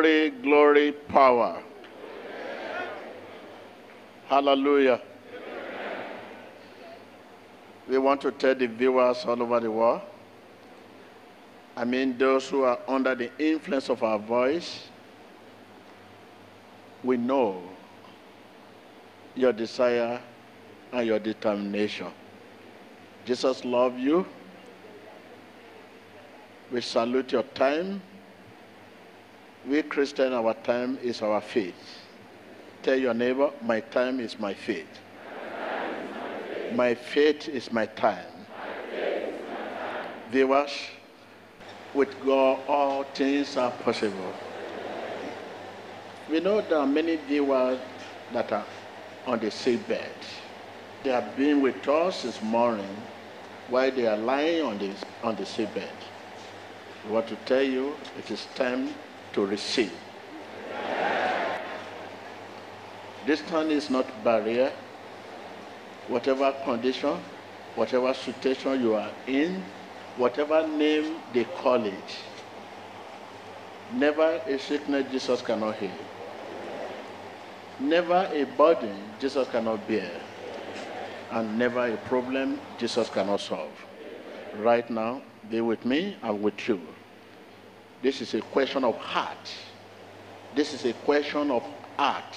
glory, glory, power. Hallelujah. We want to tell the viewers all over the world, I mean those who are under the influence of our voice, we know your desire and your determination. Jesus loves you. We salute your time. We Christians, our time is our faith. Tell your neighbor, my time is my faith. My faith is my time. Viewers, with God, all things are possible. We know there are many viewers that are on the sick bed. They have been with us this morning while they are lying on the sick bed. We want to tell you it is time to receive. Distance is not a barrier. Whatever condition, whatever situation you are in, whatever name they call it, never a sickness Jesus cannot heal. Never a burden Jesus cannot bear. And never a problem Jesus cannot solve. Right now, be with me and with you. This is a question of heart. This is a question of heart.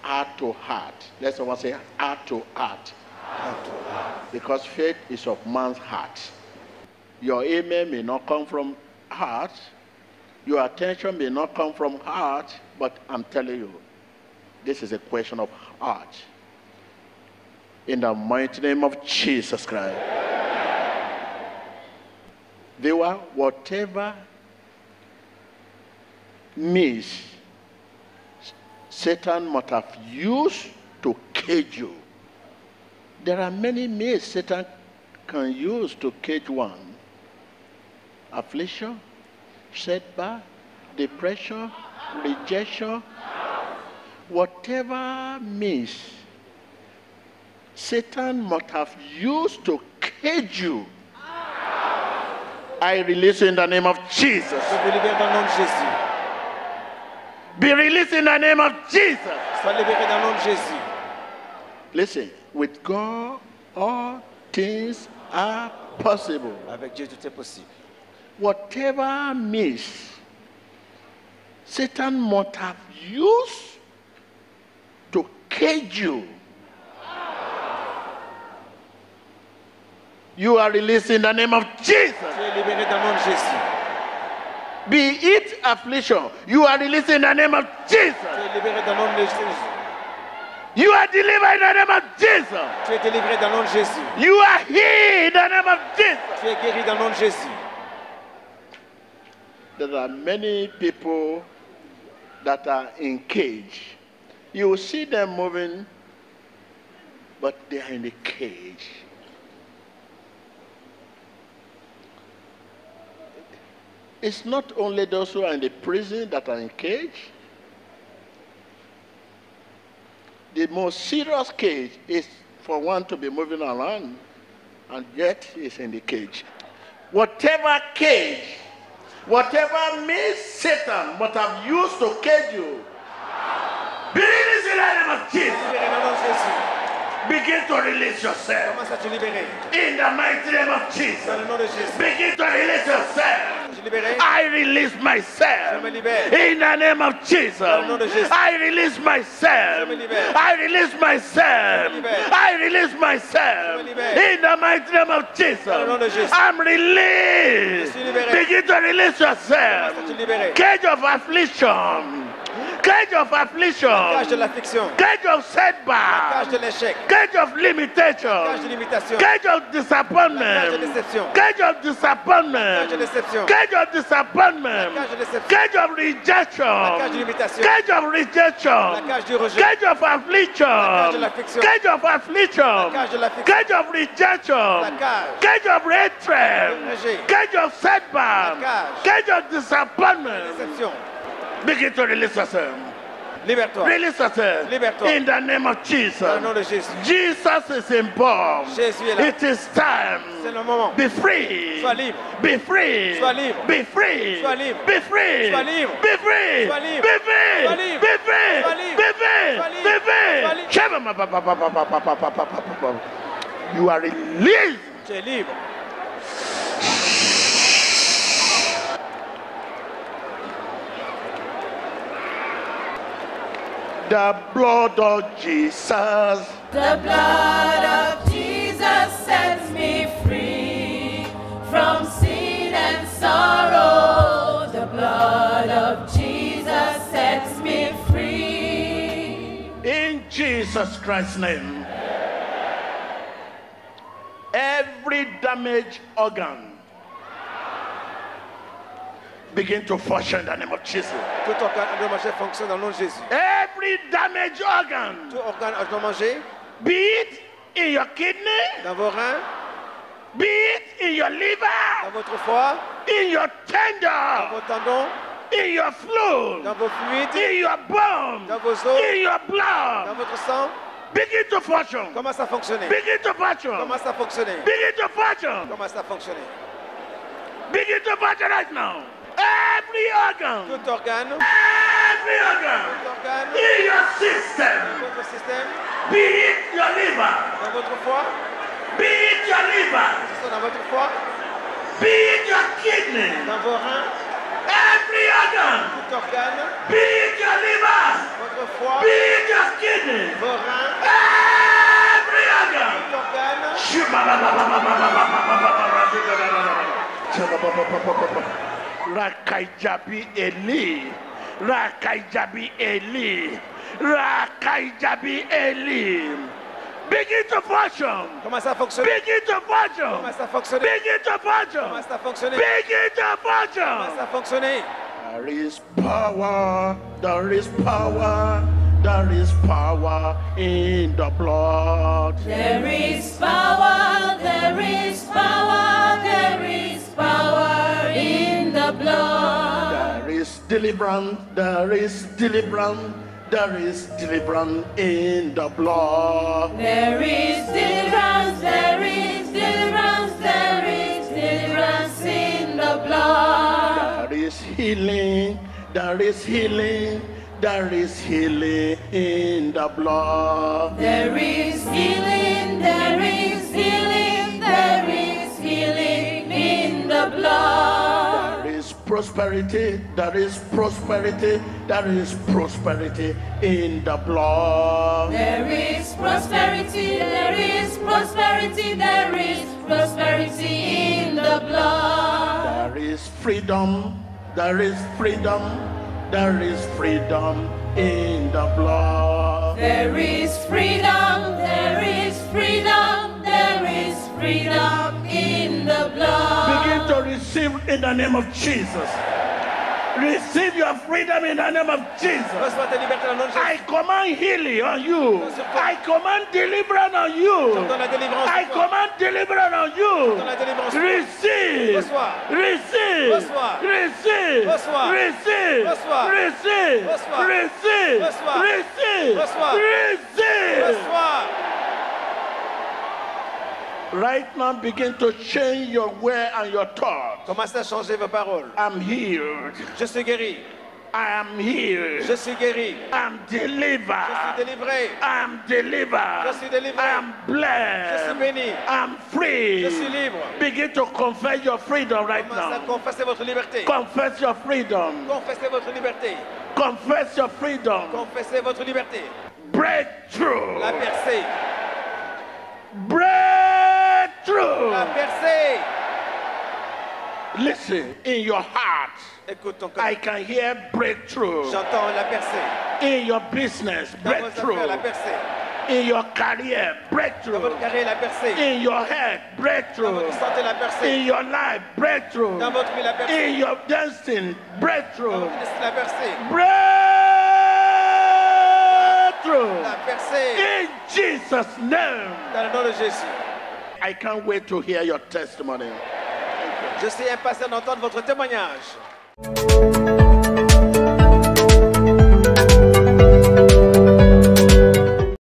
Heart to heart. Let someone say heart to heart. Heart to heart. Because faith is of man's heart. Your amen may not come from heart. Your attention may not come from heart. But I'm telling you, this is a question of heart. In the mighty name of Jesus Christ. Viewer, whatever means Satan must have used to cage you. There are many means Satan can use to cage one. Affliction, setback, depression, rejection, whatever means Satan must have used to cage you. I release in the name of Jesus. Be released in the name of Jesus. Listen, with God, all things are possible. Avec Dieu, tout est possible. Whatever means Satan must have used to cage you, you are released in the name of Jesus. Be it affliction, you are released in the name of Jesus. You are delivered in the name of Jesus. Tu es délivré dans le nom de Jésus. You are healed in the name of Jesus. Tu es guéri dans le nom de Jésus. There are many people that are in cage. You will see them moving, but they are in a cage. It's not only those who are in the prison that are in cage. The most serious cage is for one to be moving around and yet is in the cage. Whatever cage, whatever means Satan must have used to cage you, be released in the name of Jesus. Begin to release yourself. In the mighty name of Jesus. Begin to release yourself. I release myself. In the name of Jesus. I release myself. I release myself. I release myself. In the mighty name of Jesus. I'm released. Begin to release yourself. Cage of affliction. Cage of affliction. Cage de l'affliction. Cage of setback. Cage de l'échec. Cage of limitation. Cage de limitation. Cage of disappointment. Cage de déception. Cage of disappointment. Cage de déception. Cage of disappointment. Cage de déception. Cage of rejection. Cage de limitation. Cage of rejection. Cage du rejet. Cage of affliction. Cage de l'affliction. Cage of affliction. Cage de l'affliction. Cage of rejection. Cage. Cage of hatred. Rejet. Cage of setback. Cage. Cage of disappointment. Déception. Begin to release yourself. Libère-toi. Release yourself. Libère-toi. In the name of Jesus. Dans le nom de Jésus. Jesus is involved. Jésus est là. It is time. C'est le moment. Be free. Sois libre. Be free. Sois libre. Be free. Sois libre. Be free. Sois libre. Be free. Sois libre. Be free. Sois libre. Be free. Sois libre. Be free. Sois libre. Be free. Sois libre. You are released. Tu es libre. The blood of Jesus. The blood of Jesus sets me free from sin and sorrow. The blood of Jesus sets me free. In Jesus Christ's name. Every damaged organ begin to function in the name of Jesus. Tout organe endommagé fonctionne dans le nom de Jésus. Every damaged organ, Tout organe endommagé be it in your kidney, dans vos reins, be it in your dans liver, votre foie, in your dans tender, vos tendons, in your fluid, dans vos fluides, in your bones, dans vos os, in your dans blood, votre sang. begin to function. Commence à fonctionner. Begin to function. Commence à fonctionner. Begin to function. Commence à fonctionner. Begin to function right now. Every organ, Tout organe, every organ tout organe, in your system, votre système, be it your liver, dans votre foie, be it your liver, dans votre foie, be it your kidney, dans vos reins, every organ, tout organe, be it your liver, votre foie, be it your kidney, vos reins, every organ. tout organe, Rakaijabi Eli, Rakaijabi Eli, Rakaijabi Eli. Begin to function. commence à fonctionner. Begin to function. Commence à fonctionner. Begin to function. Commence à fonctionner. Begin to Commence function. à fonctionner. There is power. There is power. There is power in the blood. There is power, there is power, there is power in the blood. There is deliverance. There is deliverance. There is deliverance in the blood. There is deliverance, there is deliverance, there is deliverance in the blood. There is healing. There is healing. There is healing in the blood. There is healing, there is healing, there is healing in the blood. There is prosperity. There is prosperity. There is prosperity in the blood. There is prosperity, there is prosperity, there is prosperity in the blood. There is freedom. There is freedom. There is freedom in the blood. There is freedom, there is freedom, there is freedom in the blood. Begin to receive in the name of Jesus. Receive your freedom in the name of Jesus. Reçois ta liberté dans le nom de Jésus. I command healing on you. I command deliverance on you. Dans la délivrance. I command deliverance on you. Dans la délivrance. Receive. Reçois. Receive. Reçois. Receive. Reçois. Receive. Reçois. Receive. Reçois. Receive. Reçois. Receive. Reçois. Receive. Reçois. Right now, begin to change your way and your thoughts. Commencez à changer vos paroles. I'm healed. Je suis guéri. I am healed. Je suis guéri. I'm Je suis delivered. délivré. I am delivered. Je suis délivré. I am Je suis blessed. béni. I'm free. Je suis libre. Begin to confess your freedom right Commencez à now. confesser votre liberté. Confess your freedom. Confessez votre liberté. Confess your freedom. Confessez votre liberté. Breakthrough. La percée. Breakthrough. La percée. Listen, in your heart, Écoute ton I cœur. can hear breakthrough. J'entends la percée. In your business, Dans vos affaires, la breakthrough. percée. In your career, Dans breakthrough. votre carrière, la percée. In your head, Dans breakthrough. votre santé, la percée. In your life, breakthrough. Dans votre vie, la percée. In your destiny, Dans breakthrough. votre destin, la percée. Breakthrough. La percée. In Jesus' name. Dans le nom de Jésus. I can't wait to hear your testimony. Je suis impatient d'entendre votre témoignage.